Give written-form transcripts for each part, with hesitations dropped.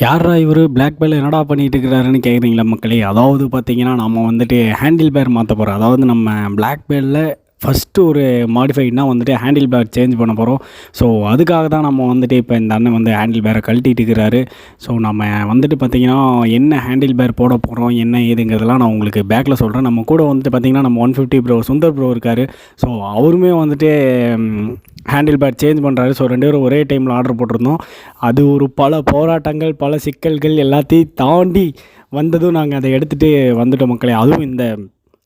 யார்ரா இவரு black bell என்னடா பண்ணிட்டு இருக்கிறாருன்னு கேட்குறீங்களா மக்களே? அதாவது பார்த்தீங்கன்னா, நம்ம வந்துட்டு ஹேண்டில் பேர் மாற்ற போகிறோம். அதாவது நம்ம பிளாக் பெல்லில் ஃபஸ்ட்டு ஒரு மாடிஃபைட்னா வந்துட்டு ஹேண்டில் பேர் சேஞ்ச் பண்ண போகிறோம். ஸோ அதுக்காக தான் நம்ம வந்துட்டு இப்போ இந்த அண்ணன் வந்து ஹேண்டில் பேரை கழட்டிட்டு இருக்கிறாரு. ஸோ நம்ம வந்துட்டு பார்த்திங்கன்னா, என்ன ஹேண்டில் பேர் போட போகிறோம், என்ன ஏதுங்கிறதெல்லாம் நான் உங்களுக்கு பேக்கில் சொல்கிறேன். நம்ம கூட வந்துட்டு பார்த்திங்கன்னா, நம்ம 150 ப்ரோ சுந்தர் ப்ரோ இருக்கார். ஸோ அவருமே வந்துட்டு ஹேண்டில் பேர் சேஞ்ச் பண்ணுறாரு. ஸோ 2 பேரும் ஒரே டைமில் ஆர்டர் போட்டிருந்தோம். அது ஒரு பல போராட்டங்கள், பல சிக்கல்கள் எல்லாத்தையும் தாண்டி வந்ததும் நாங்கள் அதை எடுத்துகிட்டு வந்துட்டோம் மக்களே. அதுவும் இந்த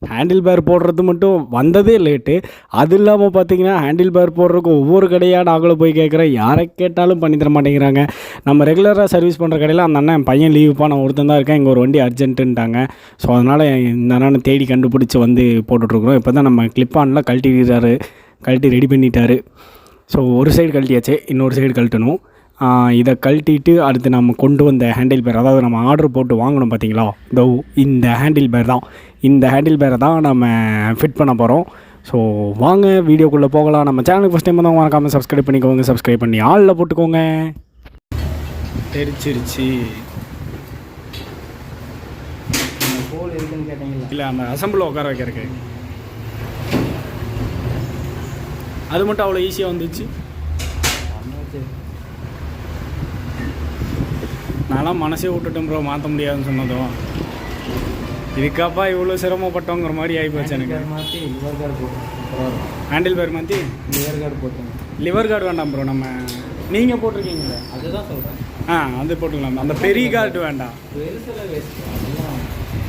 ஹேண்டில் பேர் போடுறது மட்டும் வந்ததே லேட்டு. அது இல்லாமல் பார்த்தீங்கன்னா, ஹேண்டில் பேர் போடுறதுக்கு ஒவ்வொரு கடையாக நாங்களும் போய் கேட்குறோம். யாரை கேட்டாலும் பண்ணி தர மாட்டேங்கிறாங்க. நம்ம ரெகுலராக சர்வீஸ் பண்ணுற கடையில் அந்த அண்ணன் பையன் லீவுப்பா, நான் ஒருத்தன் தான் இருக்கேன், இங்கே ஒரு வண்டி அர்ஜென்ட்டுன்ட்டாங்க. ஸோ அதனால் இந்த அண்ணனை தேடி கண்டுபிடிச்சி வந்து போட்டுட்ருக்குறோம். இப்போ தான் நம்ம கிளிப் ஆன்லாம் கழட்டி ரெடி பண்ணிட்டாரு. ஸோ ஒரு சைடு கழட்டியாச்சு, இன்னொரு சைடு கழட்டணும். இதை கழட்டிட்டு அடுத்து நம்ம கொண்டு வந்த ஹேண்டில் பேர், அதாவது நம்ம ஆர்டர் போட்டு வாங்கணும் பார்த்தீங்களா, இந்த ஹேண்டில் பேர் தான். இந்த ஹேண்டில் பேரை தான் நம்ம ஃபிட் பண்ண போகிறோம். ஸோ வாங்க வீடியோக்குள்ளே போகலாம். நம்ம சேனலுக்கு ஃபஸ்ட் டைம் தான் மறக்காமல் சப்ஸ்கிரைப் பண்ணிக்கோங்க. சப்ஸ்கிரைப் பண்ணி ஆளில் போட்டுக்கோங்க. தெரிச்சிருச்சு ஹோல் இருக்குன்னு கேட்டீங்களா? இல்லை, அந்த அசம்பிள் உட்கார வைக்கிறதுக்கு அது மட்டும் அவ்வளோ ஈஸியாக வந்துச்சு. நான்லாம் மனசே விட்டுட்டேன் ப்ரோ, மாற்ற முடியாதுன்னு சொன்னதும். இதுக்காப்பா இவ்வளோ சிரமப்பட்டோங்கிற மாதிரி ஆகிப்போச்சு எனக்கு. மாற்றி லிவர் கார்டு போட்டோம். ஹேண்டில் பேர் மாற்றி லிவர் கார்டு போட்டோம். லிவர் கார்டு வேண்டாம் ப்ரோ, நம்ம நீங்கள் போட்டிருக்கீங்களே அதுதான் சொல்கிறேன். அது போட்டுக்கலாம். அந்த பெரிய கார்டு வேண்டாம்.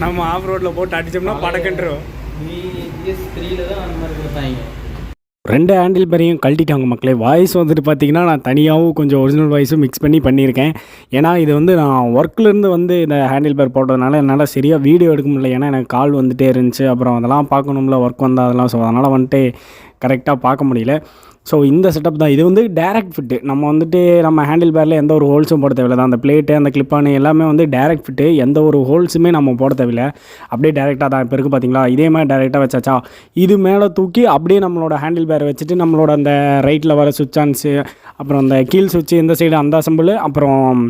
நம்ம ஆஃப் ரோட்டில் போட்டு அடித்தோம்னா படக்கன்றும். BS3 தான் அந்த மாதிரி கொடுத்தாங்க. 2 ஹேண்டில் பேரையும் கழட்டிட்டாங்க மக்களே. வாய்ஸ் வந்துட்டு பார்த்திங்கன்னா, நான் தனியாகவும் கொஞ்சம் ஒரிஜினல் வாய்ஸும் மிக்ஸ் பண்ணியிருக்கேன். ஏன்னா இது வந்து நான் ஒர்க்லேருந்து வந்து இந்த ஹேண்டில் பேர் போட்டதுனால என்னால் சரியாக வீடியோ எடுக்க முடியல. ஏன்னா எனக்கு கால் வந்துகிட்டே இருந்துச்சு, அப்புறம் அதெல்லாம் பார்க்கணும்ல, ஒர்க் வந்தால் அதெல்லாம். ஸோ அதனால் வந்துட்டு கரெக்டாக பார்க்க முடியல. ஸோ இந்த செட்டப் தான். இது வந்து டேரக்ட் ஃபிட்டு. நம்ம வந்துட்டு நம்ம ஹேண்டில் பேரில் எந்த ஒரு ஹோல்ஸும் போட தேவையில்லை தான். அந்த பிளேட்டு, அந்த கிளிப்பானு எல்லாமே வந்து டேரக்ட் ஃபிட்டு. எந்த ஒரு ஹோல்ஸுமே நம்ம போட தேவையில்லை. அப்படியே டேரெக்டாக தான் இப்போ இருக்குது பார்த்தீங்களா. இதே மாதிரி டேரெக்டாக வச்சாச்சா, இது மேலே தூக்கி அப்படியே நம்மளோட ஹேண்டில் பேரை வச்சுட்டு நம்மளோட அந்த ரைட்டில் வர சுவிட்ச் ஆன்ஸு, அப்புறம் அந்த கீழ் சுவிட்சு, இந்த சைடு அந்த அசம்பிள், அப்புறம்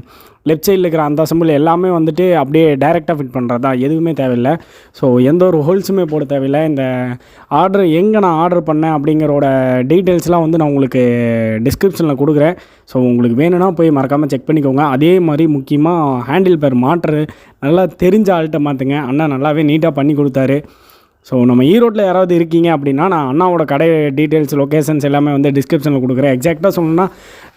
லெஃப்ட் சைடில் இருக்கிற அந்த அசம்பிள் எல்லாமே வந்துட்டு அப்படியே டைரெக்டாக ஃபிட் பண்ணுறது தான். எதுவுமே தேவையில்லை. ஸோ எந்த ஒரு ஹோல்ஸுமே போட தேவையில்லை. இந்த ஆர்டர் எங்கே நான் ஆர்டர் பண்ணேன் அப்படிங்கிறோட டீட்டெயில்ஸ்லாம் வந்து நான் உங்களுக்கு டிஸ்கிரிப்ஷனில் கொடுக்குறேன். ஸோ உங்களுக்கு வேணும்னா போய் மறக்காமல் செக் பண்ணிக்கோங்க. அதே மாதிரி முக்கியமாக ஹேண்டில் பேர் மாட்டுறது நல்லா தெரிஞ்ச ஆள்கிட்ட மாற்றுங்க. அண்ணா நல்லாவே நீட்டாக பண்ணி கொடுத்தாரு. ஸோ நம்ம ஈரோட்டில் யாராவது இருக்கீங்க அப்படின்னா, நான் அண்ணாவோட கடை டீட்டெயில்ஸ், லொக்கேஷன்ஸ் எல்லாமே வந்து டிஸ்கிரிப்ஷனில் கொடுக்குறேன். எக்ஸாக்டாக சொல்லணும்னா,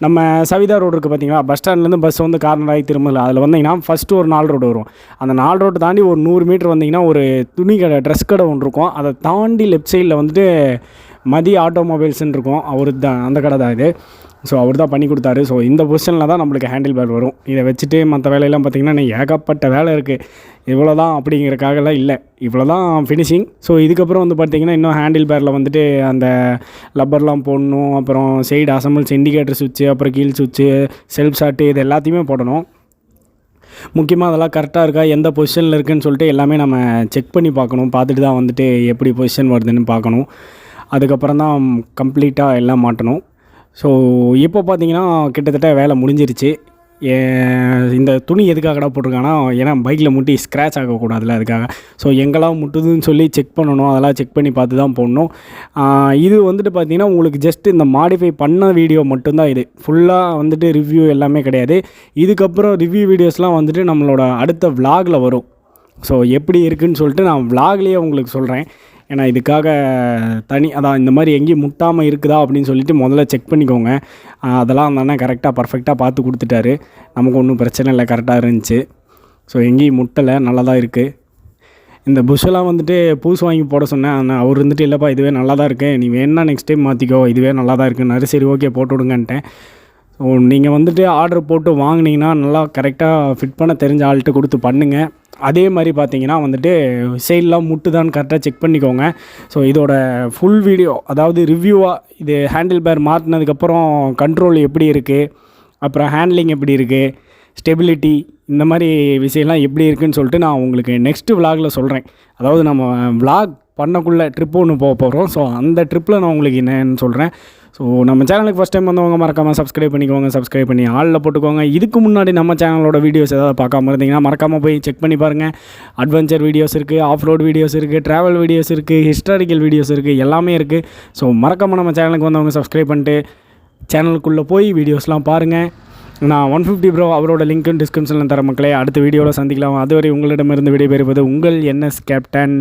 நம்ம சவிதா ரோடு இருக்குது பார்த்தீங்களா, பஸ் ஸ்டாண்ட்லேருந்து பஸ் வந்து கார்னர் ஆகி திரும்பல, அதில் வந்தீங்கன்னா ஃபஸ்ட்டு ஒரு 4 ரோடு வரும். அந்த 4 ரோடு தாண்டி ஒரு 100 மீட்டர் வந்தீங்கன்னா ஒரு துணி கடை, ட்ரெஸ் கடை ஒன்று இருக்கும். அதை தாண்டி லெஃப்ட் சைடில் வந்துட்டு மதிய ஆட்டோமொபைல்ஸ்ன்னு இருக்கும். அவரு தான், அந்த கடை தான் இது. ஸோ அவர் தான் பண்ணி கொடுத்தாரு. ஸோ இந்த பொசிஷனில் தான் நம்மளுக்கு ஹேண்டில் பேர் வரும். இதை வச்சுட்டு மற்ற வேலையெல்லாம் பார்த்திங்கன்னா ஏகப்பட்ட வேலை இருக்குது. இவ்வளோ தான் அப்படிங்கிறக்காகலாம் இல்லை, இவ்வளோ தான் ஃபினிஷிங். ஸோ இதுக்கப்புறம் வந்து பார்த்திங்கன்னா, இன்னும் ஹேண்டில் பேரில் வந்துட்டு அந்த லப்பர்லாம் போடணும், அப்புறம் சைடு அசம்பிள்ஸ், இண்டிகேட்டர் சுவிட்சு, அப்புறம் கீழ் சுவிட்சு, செல்ஃப் ஷாட்டு, இது எல்லாத்தையுமே போடணும். முக்கியமாக அதெல்லாம் கரெக்டாக இருக்கா, எந்த பொசிஷனில் இருக்குதுன்னு சொல்லிட்டு எல்லாமே நம்ம செக் பண்ணி பார்க்கணும். பார்த்துட்டு தான் வந்துட்டு எப்படி பொசிஷன் வருதுன்னு பார்க்கணும். அதுக்கப்புறம் தான் கம்ப்ளீட்டாக எல்லாம் மாட்டணும். ஸோ இப்போ பார்த்தீங்கன்னா கிட்டத்தட்ட வேலை முடிஞ்சிருச்சு. இந்த துணி எதுக்காகடா போட்டிருக்காங்கன்னா, ஏன்னா பைக்கில் முட்டி ஸ்க்ராட்ச் ஆகக்கூடாதுல்ல, அதுக்காக. ஸோ எங்கெல்லாம் முட்டுதுன்னு சொல்லி செக் பண்ணணும். அதெல்லாம் செக் பண்ணி பார்த்து தான் போடணும். இது வந்துட்டு பார்த்திங்கன்னா, உங்களுக்கு ஜஸ்ட் இந்த மாடிஃபை பண்ண வீடியோ மட்டும்தான். இது ஃபுல்லாக வந்துட்டு ரிவ்யூ எல்லாமே கிடையாது. இதுக்கப்புறம் ரிவ்யூ வீடியோஸ்லாம் வந்துட்டு நம்மளோட அடுத்த விலாகில் வரும். ஸோ எப்படி இருக்குதுன்னு சொல்லிட்டு நான் விலாக்லேயே உங்களுக்கு சொல்கிறேன். ஏன்னா இதுக்காக அதான் இந்த மாதிரி எங்கேயும் முட்டாமல் இருக்குதா அப்படின்னு சொல்லிட்டு முதல்ல செக் பண்ணிக்கோங்க. அதெல்லாம் அந்த அண்ணன் கரெக்டாக பர்ஃபெக்டாக பார்த்து கொடுத்துட்டாரு. நமக்கு ஒன்றும் பிரச்சனை இல்லை, கரெக்டாக இருந்துச்சு. ஸோ எங்கேயும் முட்டலை, நல்லா தான் இருக்குது. இந்த புஷ்ஷெல்லாம் வந்துட்டு பூசு வாங்கி போட சொன்னேன். ஆனால் அவர் வந்துட்டு இல்லைப்பா, இதுவே நல்லா தான் இருக்குது, நீ வேணா நெக்ஸ்ட் டைம் மாற்றிக்கோ, இதுவே நல்லா தான் இருக்குன்னாரு. சரி ஓகே, போட்டு விடுங்கன்ட்டேன். ஸோ நீங்கள் வந்துட்டு ஆர்டர் போட்டு வாங்கினீங்கன்னா நல்லா கரெக்டாக ஃபிட் பண்ண தெரிஞ்ச ஆள்கிட்ட கொடுத்து பண்ணுங்கள். அதே மாதிரி பார்த்தீங்கன்னா வந்துட்டு சைடெலாம் முட்டுதான்னு கரெக்டாக செக் பண்ணிக்கோங்க. ஸோ இதோட ஃபுல் வீடியோ, அதாவது ரிவ்யூவாக, இது ஹேண்டில் பேர் மாற்றினதுக்கப்புறம் கண்ட்ரோல் எப்படி இருக்குது, அப்புறம் ஹேண்ட்லிங் எப்படி இருக்குது, ஸ்டெபிலிட்டி, இந்த மாதிரி விஷயம்லாம் எப்படி இருக்குதுன்னு சொல்லிட்டு நான் உங்களுக்கு நெக்ஸ்ட்டு விலாகில் சொல்கிறேன். அதாவது நம்ம விலாக் பண்ணக்குள்ளே ட்ரிப்பு ஒன்று போக போகிறோம். ஸோ அந்த ட்ரிப்பில் நான் உங்களுக்கு என்னன்னு சொல்கிறேன். ஸோ நம்ம சேனலுக்கு ஃபஸ்ட் டைம் வந்தவங்க மறக்காமல் சப்ஸ்கிரைப் பண்ணிக்கோங்க, சப்ஸ்கிரைப் பண்ணி ஆளில் போட்டுக்கோங்க. இதுக்கு முன்னாடி நம்ம சேனலோட வீடியோஸ் ஏதாவது பார்க்காம இருந்தீங்கன்னா மறக்காமல் போய் செக் பண்ணி பாருங்கள். அட்வென்ச்சர் வீடியோஸ் இருக்குது, ஆஃப் ரோட் வீடியோஸ் இருக்குது, ட்ராவல் வீடியோஸ் இருக்குது, ஹிஸ்டாரிக்கல் வீடியோஸ் இருக்குது, எல்லாமே இருக்குது. ஸோ மறக்காமல் நம்ம சேனலுக்கு வந்தவங்க சப்ஸ்கிரைப் பண்ணிட்டு சேனலுக்குள்ளே போய் வீடியோஸ்லாம் பாருங்கள். நான் 150 ப்ரோ அவரோட லிங்க்கும் டிஸ்கிரிப்ஷனில் தர மக்களே. அடுத்த வீடியோவில் சந்திக்கலாம். அதுவரை உங்களிடமிருந்து விடைபெறுவது உங்கள் NS கேப்டன்.